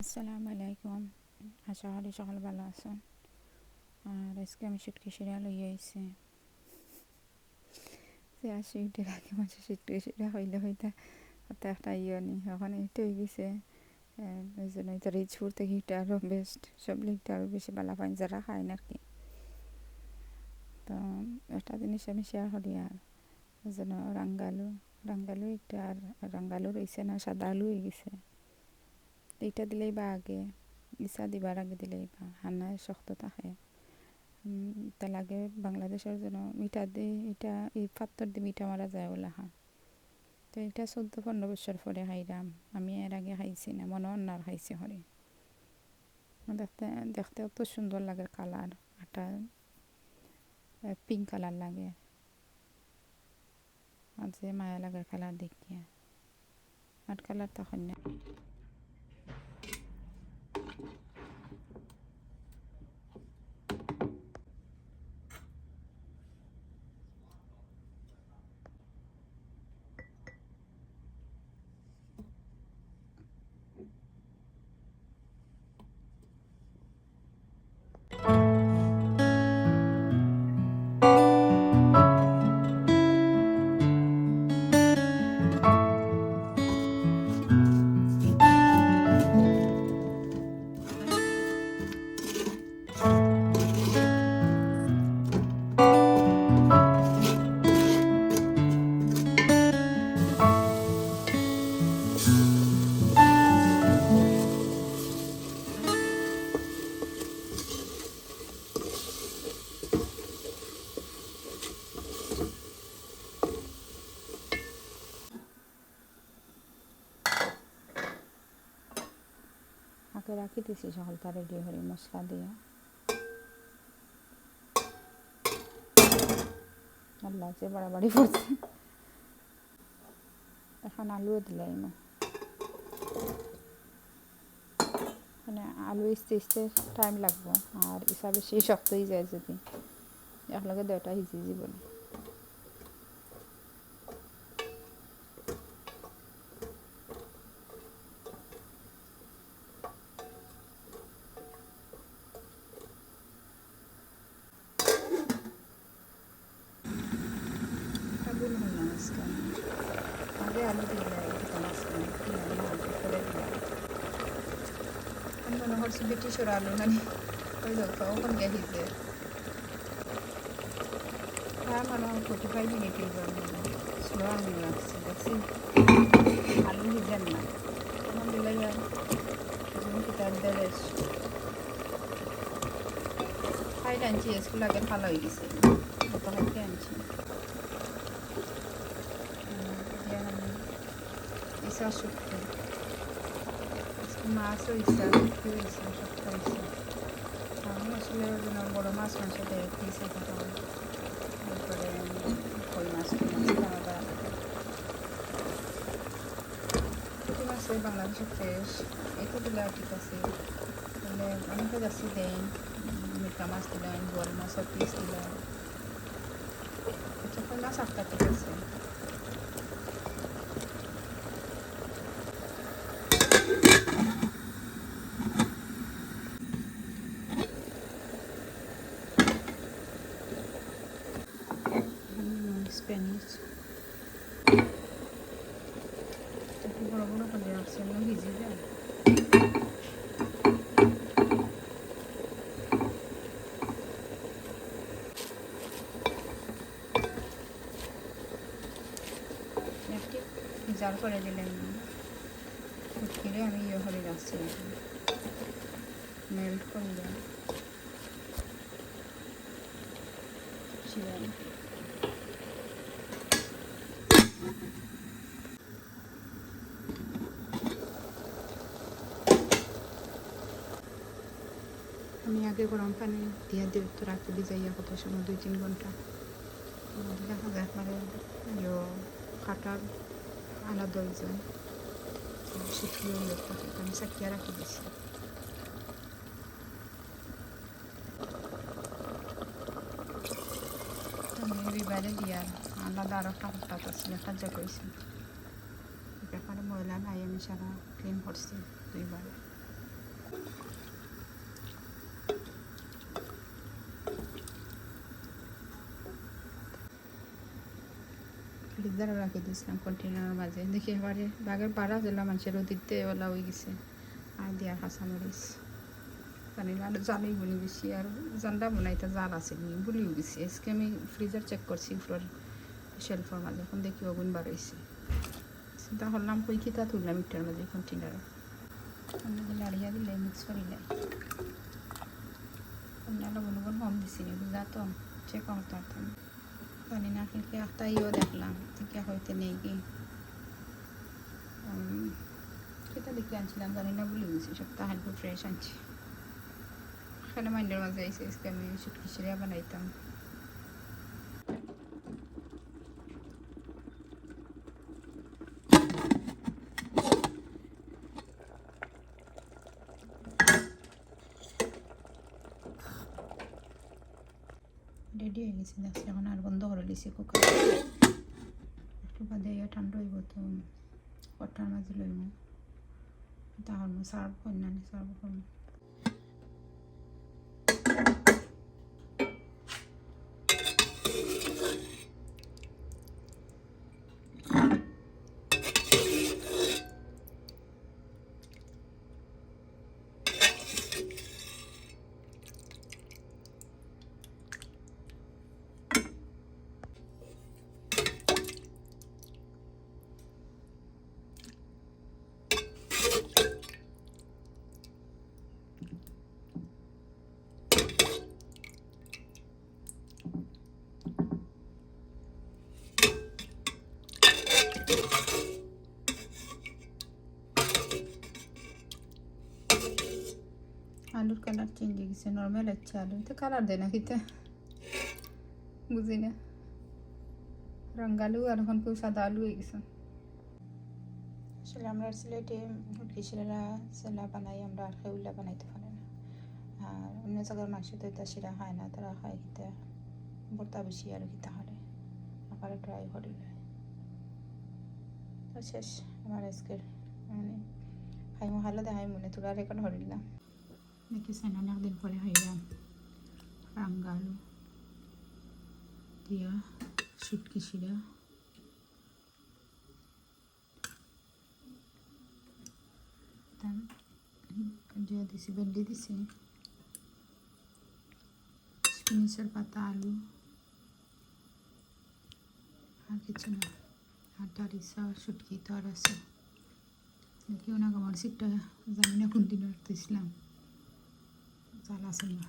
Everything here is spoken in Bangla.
আসসালামু আলাইকুম। আশা করি সকাল ভালো আছেন। আর আজকে আমি শুটকি শিরা লইয়া আইছি। যে আসি উঠে রাখি মাঝে শুটকি শিরা হইলে হইতে হাতে একটা ইয়ে নি এখন এইটা হয়ে গেছে। এই জন্য এটা রিচপুর থেকে এটা আরও বেস্ট, সব লিখতে আরও বেশি ভালো পাই যারা খায় না আর কি। তো একটা জিনিস আমি শেয়ার করি আর যেন রাঙ্গালু এটা আর রাঙ্গালু রয়েছে না, সাদা আলু হয়ে গেছে। এইটা দিলেই বা আগে ইসা দিবার আগে দিলেই বা হান্নায় শক্ত থাকে। তা লাগে বাংলাদেশের জন্য মিঠা দিয়ে এটা এই পাত্তর দিয়ে মিঠা মারা যায় বলে হা। তো এটা 14-15 বছর পরে খাইলাম। আমি এর আগে খাইছি না, মনে অন্যার খাইছি হরে। দেখতে দেখতে অত সুন্দর লাগে কালার, একটা পিঙ্ক কালার লাগে। আর যে মায়া লাগার কালার দেখিয়া আর কালার তখন না। আগে রাখি দিছি সকালটা রেডি করে মশলা দিয়ে। আল্লাহ যে বাড়াবাড়ি করছে। এখন আলুও দিলাম, মানে আলু ইস্তে টাইম লাগবে আর ইসা বেশি শক্ত হয়ে যায় যদি একলগে দেওয়াটা সিজি যাব না। ভুল হল না মাঝখান আগে আলু দিলে এটা মাঝখানে দিলাম না, আগে করে দিলাম। আমি মনে করছি ব্রিটিশের আলু মানে ওই দেখো ওখান গিয়ে ভিজে। হ্যাঁ মানে 45 মিনিট স্লো আমি রাখছি দেখছি আলু ভিজেন না। তখন দিলে যেমন কিতাব দেবে ফাইল আনছি স্কুল আগে ভালো হয়ে গেছে, কত হাইতে আনছি। ইসা শুটকি মাছও ইসা শুটকি ইসা সবটা ইসা। আমি আসলে বড়ো মাছ মাংস দেয় ইসা খাওয়া হয়, তারপরে কই মাছ আলাদা পুঁটি মাছ বাংলাদেশের ফ্রেশ এটা দিলে ঠিক আছে। তাহলে অনেকে যাচ্ছি দেন মিরকা মাছ দিলেন, বোয়াল মাছের পিস দিলেন, আচ্ছা কই মাছ একটা ঠিক আছে। স্প্যানিশ বড় বড় করে রাখছে না ভিজে যায়। একটি জাল করে দিলেন শুটকিরে আমি ইয়ে করে রাখছি মেল্ট করলে শিরা। আমি আগে গরম পানি দিয়ে তো রাখতে ভিজাইয়া কত সময় 2-3 ঘন্টা দেখা যায় একবারে ইয়ে কাটার আলাদা হয়ে যায়, শুকিয়ে ইয়ে থাকে। আমি চাকিয়া রাখি দিছি। আমি বিবারে দিয়ার আলাদা আরও কাপড় আছে সাহায্য করেছি। ব্যাপারে ময়লা নাই, আমি সারা ক্লিন করছি 2 বার। ফ্রিজারে রাখি দিয়েছিলাম কন্টেনারের মাঝে, দেখি এবারে বাঘের পাড়া যেলা মানুষের দিতে ওলা হয়ে গেছে। আর দিয়া কাঁচামরিচ জানি না, আর জালই বনি বেশি, আর জানটা বনাইতে জাল আছে নি ভুলিও গেছি। আজকে আমি ফ্রিজার চেক করছি উপর শেলফের মাঝে, এখন দেখি অগুন বার হয়েছে। চিন্তা করলাম কই খিতা তুললাম ইটার মাঝে কন্টেনারে, লাড়িয়া দিলে মিক্স করিলে লবণ লবণ কম দিছি নি বুঝা তো চেক করতে পারতাম জানি না। কিন্তু একটাইও দেখলাম থেকে হইতে নেই কি সেটা দেখে আনছিলাম জানি না, ভুলে গেছি। সপ্তাহ হালকা ফ্রেশ আনছি। এখানে মাইন্ডের মাঝে আইসে আজকে আমি শুটকি শিরা বানাইতাম। রেডি হয়ে গেছি দেখছি, এখন আর বন্ধ করে দিছি কুকার। একটু বাদে ঠান্ডা হইব তো কটার মাঝে লইব, তখন সার্ভ করি না সার্ভ করব। আলুর কালার চেঞ্জ হয়ে গেছে, নর্মাল হচ্ছে আলু তো কালার দেয় না খেতে, বুঝি না। রঙ্গালু আর এখন কেউ সাদা আলু হয়ে গেছে। আসলে আমরা সিলেটে শুটকি শিরা সেলা বানাই, আমরা আর খেউলা বানাইতে পারি না। আর অন্য জায়গার মানুষ তো এটা শিরা খায় না, তারা খায় খেতে বর্তা বেশি আর খেতে হারে আকারে ট্রাই করিলে তো শেষ আমার আজকের মানে খাইমো হালো দেখাই মনে তোরা রেকর্ড হরিলাম দেখেছেন। অনেকদিন পরে খাইলাম রাঙ্গা আলু দিয়া শুটকি শিরা। দিয়ে দিছি ভেন্ডি দিছি, স্পিনিচের পাতা, আলু, আর কিছু না। আর টারিসা শুটকি তো আর আছে দেখি ওনাকে আমার সিটটা জানি না কোন দিন রাখতেছিলাম, জাল আছে না।